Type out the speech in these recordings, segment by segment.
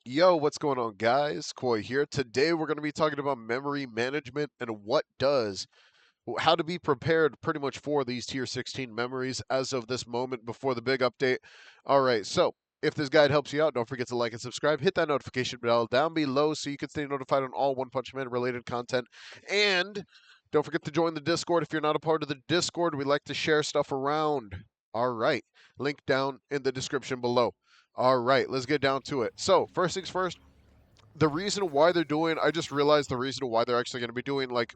Yo, what's going on, guys? Koi here. Today we're going to be talking about memory management and how to be prepared pretty much for these tier 16 memories as of this moment before the big update. All right, so if this guide helps you out, don't forget to like and subscribe. Hit that notification bell down below so you can stay notified on all One Punch Man related content. And don't forget to join the Discord if you're not a part of the Discord. We like to share stuff around. All right, link down in the description below. All right, let's get down to it. So, first things first, the reason why they're doing, I just realized the reason why they're actually going to be doing, like,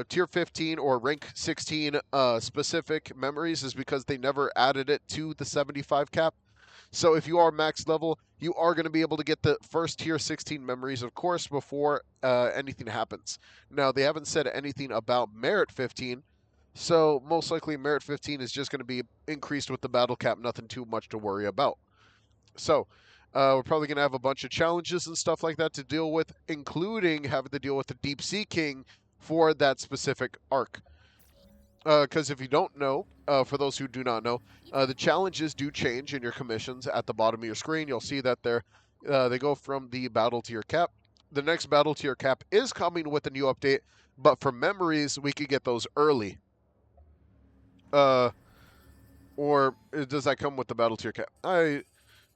tier 15 or rank 16 specific memories is because they never added it to the 75 cap. So if you are max level, you are going to be able to get the first tier 16 memories, of course, before anything happens. Now, they haven't said anything about merit 15, so most likely merit 15 is just going to be increased with the battle cap, nothing too much to worry about. So, we're probably going to have a bunch of challenges and stuff like that to deal with, including having to deal with the Deep Sea King for that specific arc. Because if you don't know, for those who do not know, the challenges do change in your commissions at the bottom of your screen. You'll see that they go from the battle tier cap. The next battle tier cap is coming with a new update, but for memories, we could get those early. Uh, or does that come with the battle tier cap? I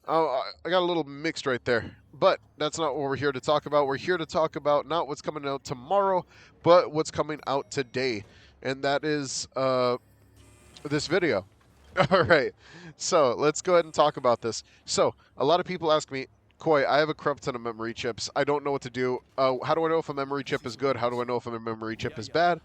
got a little mixed right there. But that's not what we're here to talk about. We're here to talk about not what's coming out tomorrow, but what's coming out today. And that is this video. All right. So let's go ahead and talk about this. So a lot of people ask me, Koi, I have a crap ton of memory chips. I don't know what to do. How do I know if a memory chip is good? How do I know if a memory chip is bad?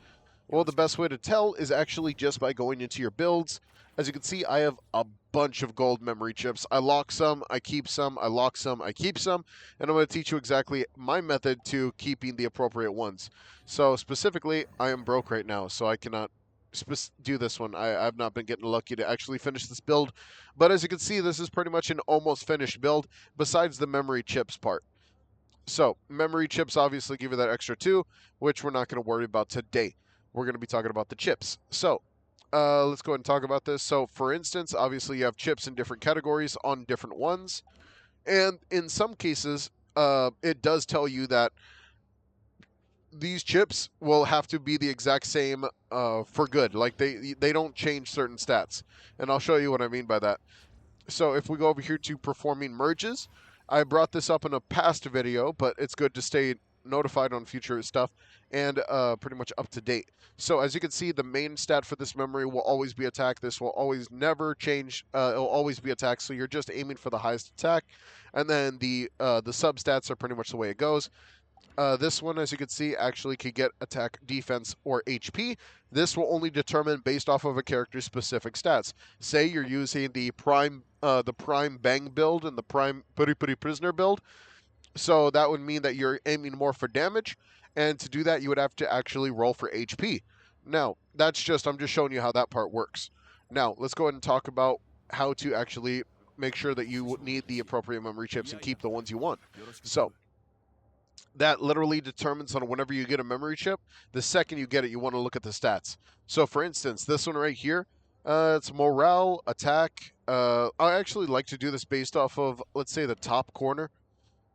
Well, the best way to tell is actually just by going into your builds. As you can see, I have a bunch of gold memory chips. I lock some, I keep some, I lock some, I keep some, and I'm going to teach you exactly my method to keeping the appropriate ones. So specifically, I am broke right now, so I cannot do this one. I've not been getting lucky to actually finish this build, but as you can see, this is pretty much an almost finished build, besides the memory chips part. So, memory chips obviously give you that extra 2, which we're not going to worry about today. We're going to be talking about the chips. So, let's go ahead and talk about this. So, for instance, obviously you have chips in different categories on different ones. And in some cases, it does tell you that these chips will have to be the exact same for good. Like they don't change certain stats. And I'll show you what I mean by that. So if we go over here to performing merges, I brought this up in a past video, but it's good to stay notified on future stuff and pretty much up to date. So as you can see, the main stat for this memory will always be attack. This will always never change. It'll always be attack. So you're just aiming for the highest attack, and then the sub stats are pretty much the way it goes. This one, as you can see, actually could get attack, defense, or HP. This will only determine based off of a character's specific stats. Say you're using the prime bang build and the prime puri puri prisoner build. So that would mean that you're aiming more for damage, and to do that, you would have to actually roll for HP. Now, I'm just showing you how that part works. Now, let's go ahead and talk about how to actually make sure that you need the appropriate memory chips and keep the ones you want. So, that literally determines on whenever you get a memory chip, the second you get it, you want to look at the stats. So, for instance, this one right here, it's morale, attack. I actually like to do this based off of, let's say, the top corner,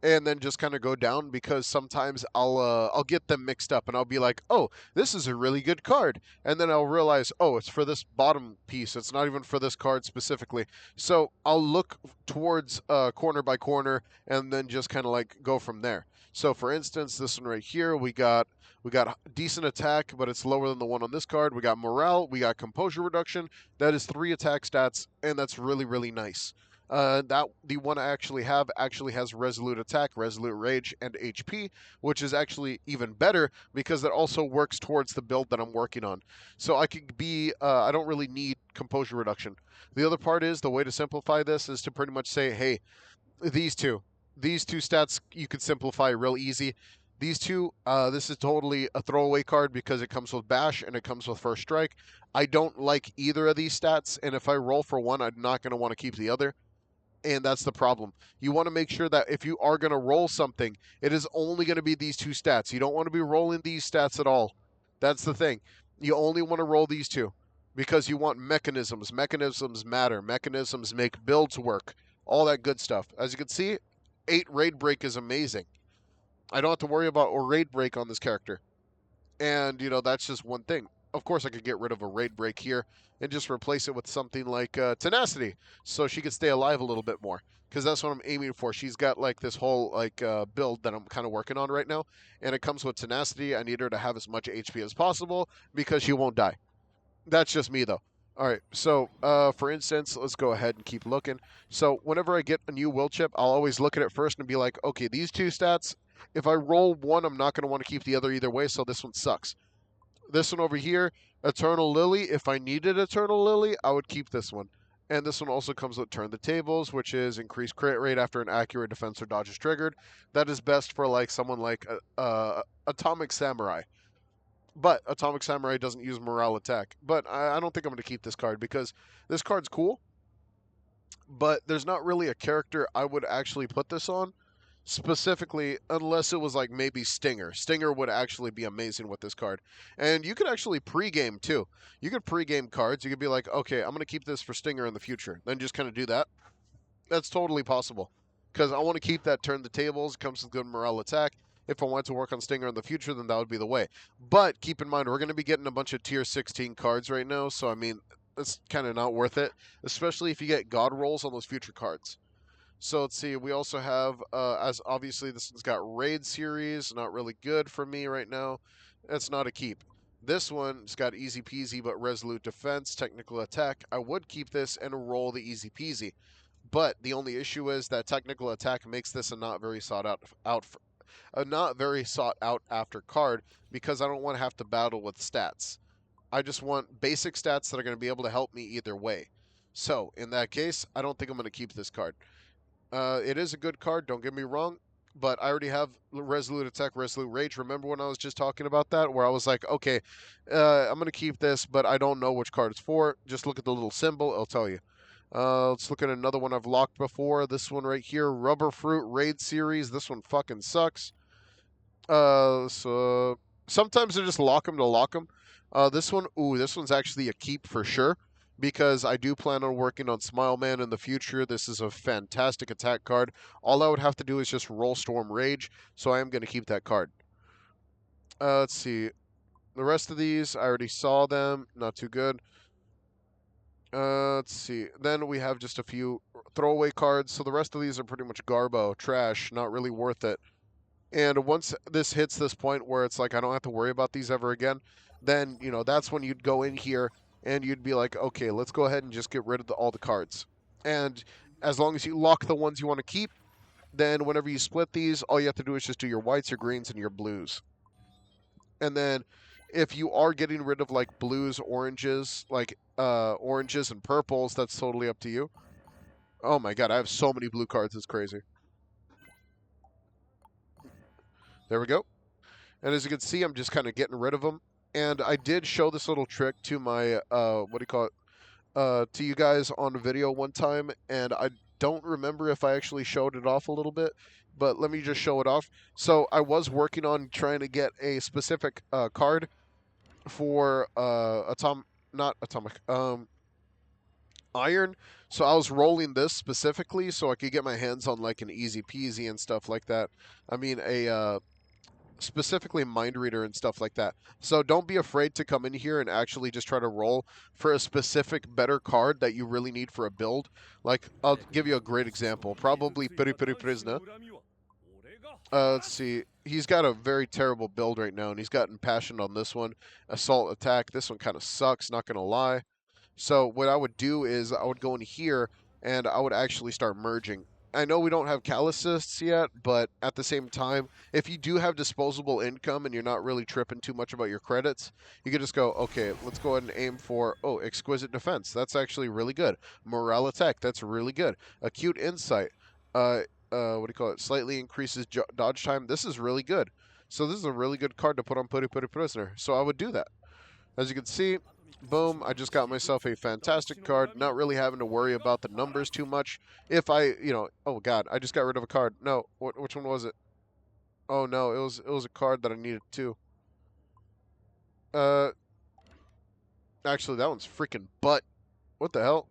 and then just kind of go down because sometimes I'll get them mixed up and I'll be like, oh, this is a really good card, and then I'll realize, oh, it's for this bottom piece. It's not even for this card specifically. So I'll look towards corner by corner and then just kind of like go from there. So for instance, this one right here, we got decent attack, but it's lower than the one on this card. We got morale, we got composure reduction. That is 3 attack stats, and that's really really nice. That the one I actually have actually has resolute attack, resolute rage, and HP, which is actually even better because it also works towards the build that I'm working on. So I don't really need composure reduction. The other part is the way to simplify this is to pretty much say, hey, these two, these two stats you could simplify real easy. These two, this is totally a throwaway card because it comes with Bash and it comes with First Strike. I don't like either of these stats, and if I roll for one, I'm not going to want to keep the other, and that's the problem. You want to make sure that if you are going to roll something, it is only going to be these two stats. You don't want to be rolling these stats at all. That's the thing. You only want to roll these two because you want mechanisms. Mechanisms matter. Mechanisms make builds work. all that good stuff. As you can see, 8 raid break is amazing. I don't have to worry about a raid break on this character. And, that's just one thing. Of course, I could get rid of a raid break here and just replace it with something like Tenacity so she could stay alive a little bit more. Because that's what I'm aiming for. She's got like this whole build that I'm kind of working on right now. And it comes with Tenacity. I need her to have as much HP as possible because she won't die. That's just me, though. All right, so for instance, let's go ahead and keep looking. So whenever I get a new will chip, I'll always look at it first and be like, okay, these two stats, if I roll one, I'm not going to want to keep the other either way, so this one sucks. This one over here, Eternal Lily, if I needed Eternal Lily, I would keep this one. And this one also comes with Turn the Tables, which is increased crit rate after an accurate defense or dodge is triggered. That is best for like someone like Atomic Samurai. But Atomic Samurai doesn't use morale attack. But I don't think I'm going to keep this card because this card's cool, but there's not really a character I would actually put this on specifically unless it was like maybe Stinger. Stinger would actually be amazing with this card. And you could actually pregame too. You could pregame cards. You could be like, okay, I'm going to keep this for Stinger in the future. Then just kind of do that. That's totally possible. Because I want to keep that turn the tables, comes with good morale attack. If I wanted to work on Stinger in the future, then that would be the way. But keep in mind, we're going to be getting a bunch of tier 16 cards right now, so I mean, it's kind of not worth it, especially if you get God rolls on those future cards. So let's see, we also have, as obviously this one's got Raid Series, not really good for me right now. It's not a keep. This one's got Easy Peasy but Resolute Defense, Technical Attack. I would keep this and roll the Easy Peasy. But the only issue is that Technical Attack makes this a not very sought out after card because I don't want to have to battle with stats. I just want basic stats that are going to be able to help me either way. So in that case, I don't think I'm going to keep this card. It is a good card, don't get me wrong, but I already have Resolute Attack, Resolute Rage. Remember when I was just talking about that, where I was like, okay, I'm going to keep this, but I don't know which card it's for. Just look at the little symbol, it'll tell you. Let's look at another one I've locked before. This one right here, Rubber Fruit Raid Series. This one fucking sucks. So sometimes I just lock them to lock them. This one, this one's actually a keep for sure because I do plan on working on Smile Man in the future. This is a fantastic attack card. All I would have to do is just roll Storm Rage, so I am going to keep that card. Let's see. The rest of these, I already saw them. Not too good. Let's see. Then we have just a few throwaway cards. So the rest of these are pretty much garbo, trash, not really worth it. And once this hits this point where it's like I don't have to worry about these ever again, then, that's when you'd go in here and you'd be like, okay, let's go ahead and just get rid of all the cards. And as long as you lock the ones you want to keep, then whenever you split these, all you have to do is just do your whites, your greens, and your blues. And then if you are getting rid of like blues, oranges, like oranges and purples, that's totally up to you. Oh my god, I have so many blue cards, it's crazy. There we go. And as you can see, I'm just kind of getting rid of them. And I did show this little trick to my, to you guys on video one time, and I don't remember if I actually showed it off a little bit, but let me just show it off. So I was working on trying to get a specific card for iron. So I was rolling this specifically so I could get my hands on like an Easy Peasy and stuff like that. I mean specifically Mind Reader and stuff like that. So don't be afraid to come in here and actually just try to roll for a specific better card that you really need for a build. Like, I'll give you a great example. Probably Piri Piri Prisna. Let's see. He's got a very terrible build right now, and he's got Impassioned on this one. Assault Attack. This one kind of sucks, not going to lie. So what I would do is I would go in here, and I would actually start merging. I know we don't have Calicists yet, but at the same time, if you do have disposable income and you're not really tripping too much about your credits, you could just go, okay, let's go ahead and aim for, Exquisite Defense. That's actually really good. Morale Attack. That's really good. Acute Insight. Slightly increases dodge time. This is really good. So this is a really good card to put on Puri Puri Prisoner. So I would do that. As you can see, boom, I just got myself a fantastic card, not really having to worry about the numbers too much. If I, oh god, I just got rid of a card. No, which one was it? Oh no, it was a card that I needed too. Actually, that one's freaking butt. What the hell?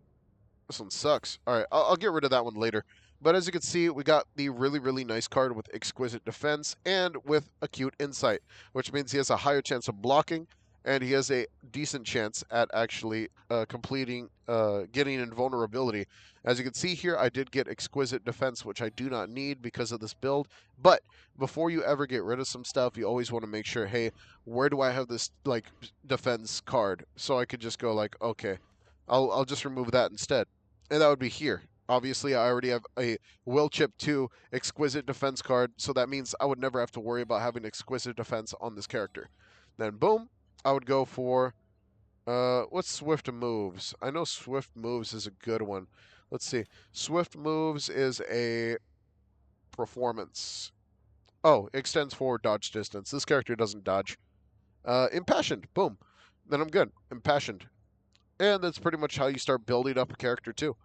This one sucks. All right, I'll get rid of that one later. But as you can see, we got the really, really nice card with Exquisite Defense and with Acute Insight, which means he has a higher chance of blocking, and he has a decent chance at actually getting invulnerability. As you can see here, I did get Exquisite Defense, which I do not need because of this build. But before you ever get rid of some stuff, you always want to make sure, hey, where do I have this like defense card? So I could just go like, okay, I'll just remove that instead, and that would be here. Obviously, I already have a Will Chip 2 Exquisite Defense card, so that means I would never have to worry about having Exquisite Defense on this character. Then, boom, I would go for, what's Swift Moves? I know Swift Moves is a good one. Let's see. Swift Moves is a performance. Oh, extends forward dodge distance. This character doesn't dodge. Impassioned, boom. Then I'm good. Impassioned. And that's pretty much how you start building up a character, too.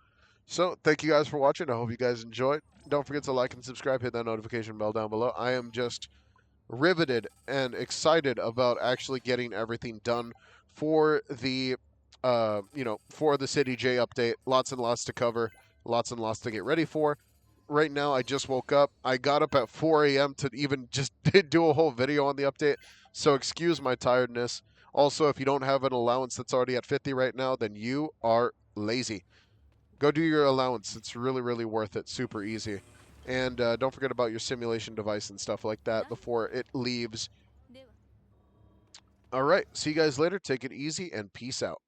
So, thank you guys for watching. I hope you guys enjoyed. Don't forget to like and subscribe. Hit that notification bell down below. I am just riveted and excited about actually getting everything done for the, for the City J update. Lots and lots to cover. Lots and lots to get ready for. Right now, I just woke up. I got up at 4 a.m. to even just do a whole video on the update. So, excuse my tiredness. Also, if you don't have an allowance that's already at 50 right now, then you are lazy. Go do your allowance. It's really, really worth it. Super easy. And don't forget about your simulation device and stuff like that before it leaves. All right. See you guys later. Take it easy and peace out.